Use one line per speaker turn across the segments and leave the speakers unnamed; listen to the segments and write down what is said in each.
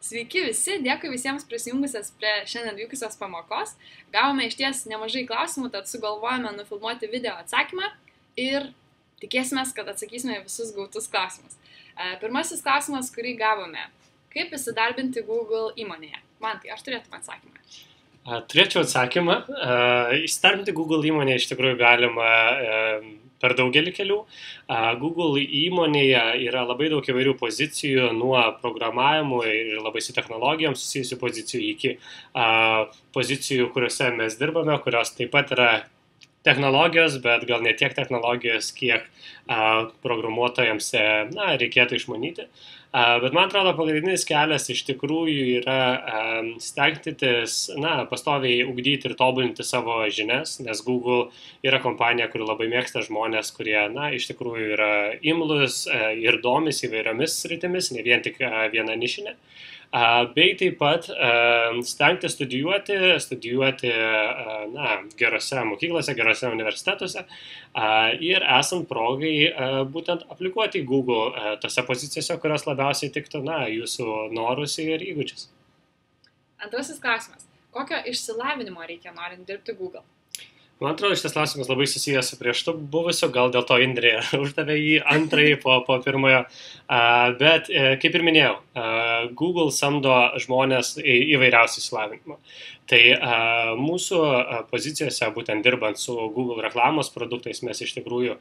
Sveiki visi, dėkui visiems prisijungusias prie šiandien vykusios pamokos. Gavome iš ties nemažai klausimų, tad sugalvojame nufilmuoti video atsakymą ir tikėsime, kad atsakysime visus gautus klausimus. Pirmasis klausimas, kurį gavome. Kaip įsidarbinti Google įmonėje? Mantai, ar turėtum atsakymą?
Turėčiau atsakymą. Įsidarbinti Google įmonėje iš tikrųjų galima per daugelį kelių. Google įmonėje yra labai daug įvairių pozicijų, nuo programavimo ir labai su technologijom susijusių pozicijų iki pozicijų, kuriuose mes dirbame, kurios taip pat yra technologijos, bet gal ne tiek technologijos, kiek programuotojams reikėtų išmanyti. Bet man atrodo, pagrindinis kelias iš tikrųjų yra stengtis, pastoviai ugdyti ir tobulinti savo žinias, nes Google yra kompanija, kuri labai mėgsta žmonės, kurie, iš tikrųjų yra imlus ir domisi įvairiomis sritimis, ne vien tik viena nišinė. Bei taip pat stengtis studijuoti gerose mokyklose, gerose universitetuose ir esant progai būtent aplikuoti į Google tose pozicijose, kurios labiausiai tiktų jūsų norus ir įgūdžius.
Antrasis klausimas. Kokio išsilavinimo reikia norint dirbti Google?
Man atrodo, šitas klausimas labai susijęs su prieš tu buvusiu, gal dėl to Indrė uždavė jį antrąjį po pirmojo. Bet, kaip ir minėjau, Google samdo žmonės įvairiausių išsilavinimo. Tai mūsų pozicijose, būtent dirbant su Google reklamos produktais, mes iš tikrųjų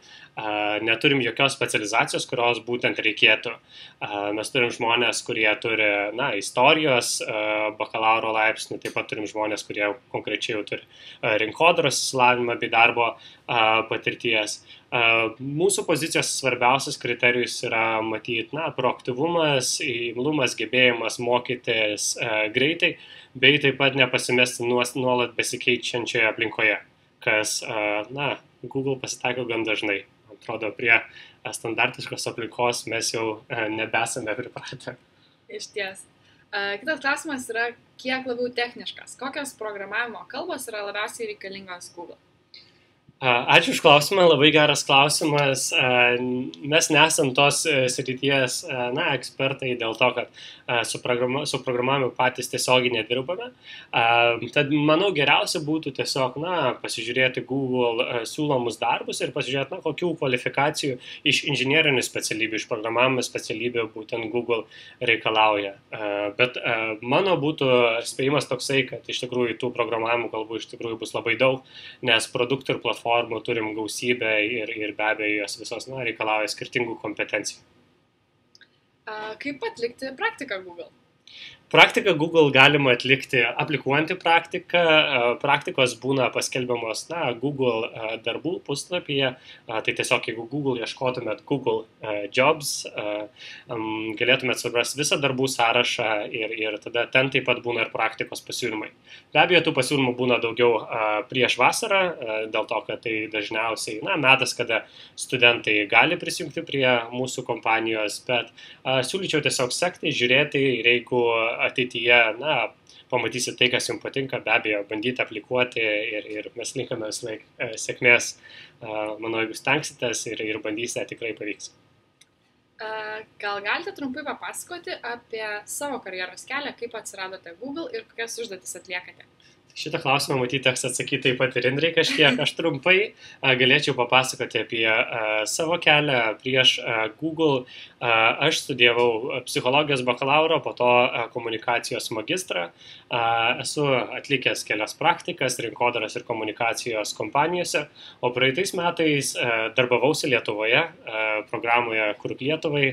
neturim jokios specializacijos, kurios būtent reikėtų. Mes turim žmonės, kurie turi istorijos, bakalauro laipsnį, taip pat turim žmonės, kurie konkrečiai jau turi rinkodaros išsilavinimą bei darbo patirties. Mūsų pozicijos svarbiausias kriterijus yra matyti proaktyvumas, imlumas, gebėjimas mokytis greitai, bei taip pat nepasimesti nuolat besikeičiančioje aplinkoje, kas Google pasitaiko gan dažnai. Atrodo, prie standartiškos aplinkos mes jau nebesame pripratę.
Iš ties. Kitas klausimas yra kiek labiau techniškas. Kokios programavimo kalbos yra labiausiai reikalingos Google?
Ačiū už klausimą, labai geras klausimas. Mes nesam tos srities ekspertai dėl to, kad su programavimu patys tiesiogiai nedirbame. Tad manau geriausia būtų tiesiog pasižiūrėti Google siūlomus darbus ir pasižiūrėti, kokių kvalifikacijų iš inžinierinių specialybių, iš programavimo specialybių būtent Google reikalauja. Bet mano būtų spėjimas toksai, kad iš tikrųjų tų programavimo kalbų iš tikrųjų bus labai daug, nes produktų ir platformų turim gausybę ir be abejo jos visos reikalauja skirtingų kompetencijų.
Kaip atlikti praktiką Google?
Praktiką Google galima atlikti aplikuojant į praktiką. Praktikos būna paskelbiamos Google darbų puslapyje. Tai tiesiog jeigu Google ieškotumėt Google Jobs, galėtumėt suprasti visą darbų sąrašą ir tada ten taip pat būna ir praktikos pasiūlymai. Be abejo, tų pasiūlymų būna daugiau prieš vasarą, dėl to, kad tai dažniausiai metas, kada studentai gali prisijungti prie mūsų kompanijos, bet siūlyčiau tiesiog sekti, žiūrėti ir jeigu ateityje, pamatysit tai, kas jums patinka, be abejo, bandyti aplikuoti ir mes linkame visą laiką sėkmės. Manau, jeigu stengsitės ir bandysite, tikrai pavyks.
Gal galite trumpai papasakoti apie savo karjeros kelią, kaip atsiradote Google ir kokias užduotis atliekate?
Šitą klausimą matyti teks atsakyti taip pat ir Indrei kažkiek. Aš trumpai galėčiau papasakoti apie savo kelią prieš Google. Aš studijavau psichologijos bakalauro, po to komunikacijos magistrą. Esu atlikęs kelias praktikas rinkodaros ir komunikacijos kompanijose, o praeitais metais darbavausi Lietuvoje, programoje Kurk Lietuvai,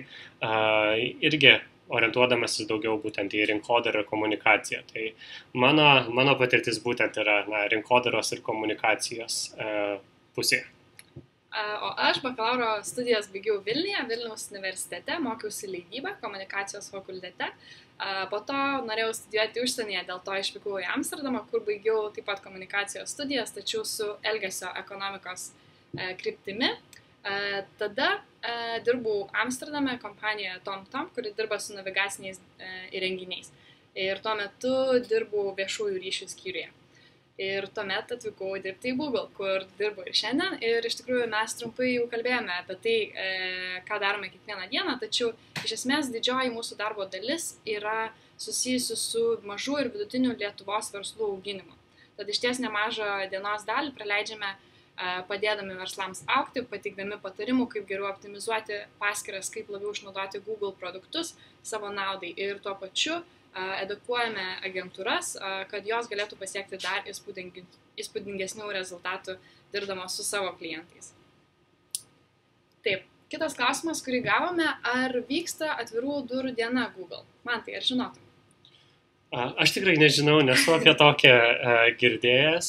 irgi orientuodamasis daugiau būtent į rinkodarą ir komunikaciją. Tai mano patirtis būtent yra rinkodaros ir komunikacijos pusėje.
O aš bakalauro studijas baigiau Vilniuje, Vilniaus universitete, mokiausi leidybą komunikacijos fakultete. Po to norėjau studijuoti užsienyje, dėl to išvykau į Amsterdamą, kur baigiau taip pat komunikacijos studijas, tačiau su elgesio ekonomikos kryptimi. Tada dirbau Amsterdame kompanijoje TomTom, kuri dirba su navigaciniais įrenginiais. Ir tuo metu dirbau viešųjų ryšių skyriuje. Ir tuomet atvykau dirbti į Google, kur dirbu ir šiandien. Ir iš tikrųjų mes trumpai jau kalbėjome apie tai, ką darome kiekvieną dieną, tačiau iš esmės didžioji mūsų darbo dalis yra susijusi su mažų ir vidutinių Lietuvos verslų auginimu. Tad iš ties nemažą dienos dalį praleidžiame padėdami verslams augti, pateikdami patarimų, kaip geriau optimizuoti paskyras, kaip labiau išnaudoti Google produktus savo naudai ir tuo pačiu edukuojame agentūras, kad jos galėtų pasiekti dar įspūdingesnių rezultatų dirbdamos su savo klientais. Taip, kitas klausimas, kurį gavome, ar vyksta atvirų durų diena Google? Mantai, ar žinotum?
Aš tikrai nežinau, nesu apie tokią girdėjęs.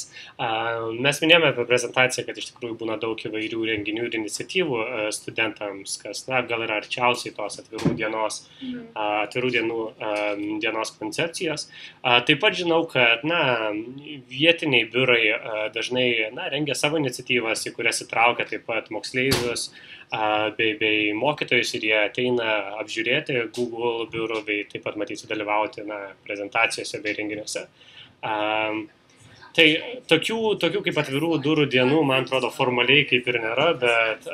Mes minėjome apie prezentaciją, kad iš tikrųjų būna daug įvairių renginių ir iniciatyvų studentams, kas gal yra arčiausiai tos atvirų dienų dienos koncepcijos. Taip pat žinau, kad vietiniai biurai dažnai rengia savo iniciatyvas, į kurias įtraukia taip pat moksleivius bei mokytojus ir jie ateina apžiūrėti Google biurų bei taip pat matyti sudalyvauti prezentacijose bei renginiuose. Tai tokių kaip atvirų durų dienų, man atrodo, formaliai kaip ir nėra, bet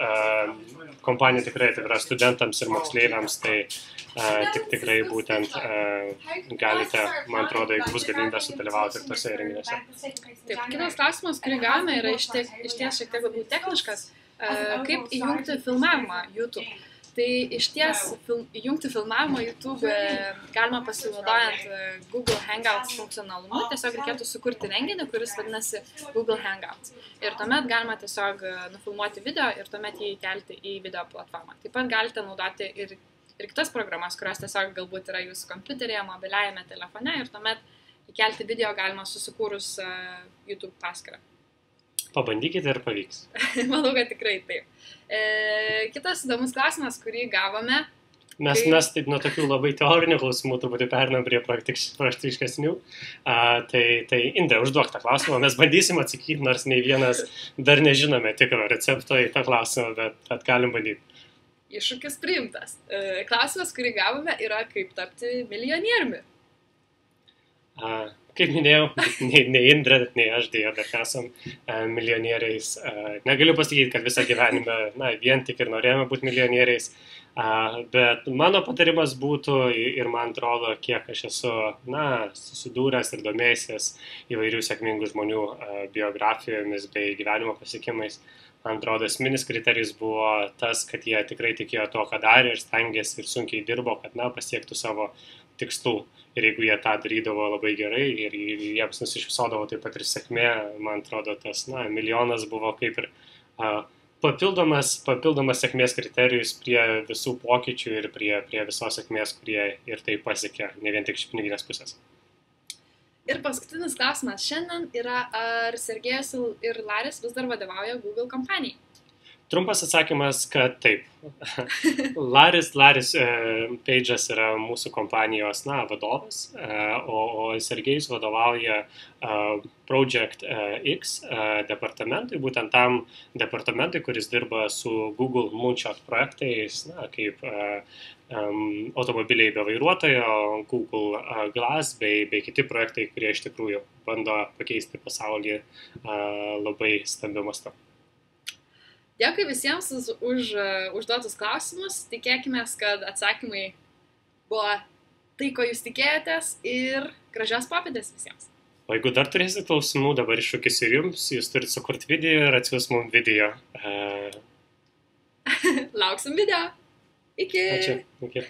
kompanija tikrai atvira studentams ir moksleiviams, tai tikrai būtent galite, man atrodo, jeigu bus galimybė sudalyvauti ir tose renginiuose.
Taip, kitas klausimas, kurį gavome, yra iš ties šiek tiek labiau techniškas. Kaip įjungti filmavimą YouTube. Tai iš ties įjungti filmavimą YouTube galima pasinaudojant Google Hangouts funkcionalumu. Tiesiog reikėtų sukurti renginį, kuris vadinasi Google Hangouts. Ir tuomet galima tiesiog nufilmuoti video ir tuomet jį įkelti į video platformą. Taip pat galite naudoti ir kitas programas, kurios tiesiog galbūt yra jūsų kompiuteryje, mobiliajame telefone ir tuomet įkelti video galima susikūrus YouTube paskyrą.
Pabandykite ir pavyks.
Manau, kad tikrai taip. Kitas įdomus klausimas, kurį gavome.
Mes taip nuo tokių labai teorinių klausimų truputį perinam prie praktiškesnių. Tai Indrė, užduok tą klausimą, mes bandysim atsakyti, nors nei vienas dar nežinome tikro recepto į tą klausimą, bet galim bandyti.
Iššūkis priimtas. Klausimas, kurį gavome, yra kaip tapti milijonieriumi.
Kaip minėjau, nei Indrė, nei aš dėja, bet esam milijonieriais. Negaliu pasakyti, kad visą gyvenimą vien tik ir norėjome būti milijonieriais, bet mano patarimas būtų ir man atrodo, kiek aš esu susidūręs ir domėjęs įvairių sėkmingų žmonių biografijomis bei gyvenimo pasiekimais. Man atrodo, esminis kriterijus buvo tas, kad jie tikrai tikėjo to, ką darė ir stengėsi ir sunkiai dirbo, kad pasiektų savo tikslų. Ir jeigu jie tą darydavo labai gerai ir jiems nusišypsodavo taip pat ir sėkmė, man atrodo, tas milijonas buvo kaip ir papildomas sėkmės kriterijus prie visų pokyčių ir prie visos sėkmės, kurie ir tai pasiekė, ne vien tik iš piniginės pusės.
Ir paskutinis klausimas šiandien yra, ar Sergejus ir Laris vis dar vadovauja Google kompanijai?
Trumpas atsakymas, kad taip. Laris Page'as yra mūsų kompanijos vadovas, o Sergejus vadovauja Project X departamentui, būtent tam departamentui, kuris dirba su Google Moonshot projektais, kaip automobiliai be vairuotojo, Google Glass bei kiti projektai, kurie iš tikrųjų bando pakeisti pasaulį labai stambiu mastu.
Dėkui visiems už užduotus klausimus. Tikėkime, kad atsakymai buvo tai, ko jūs tikėjotės ir gražios popietės visiems.
O jeigu dar turėsite klausimų, dabar iššūkis ir jums, jūs turite sukurti video ir atsiųs mums video.
Lauksim video. Iki.
Ačiū. Iki.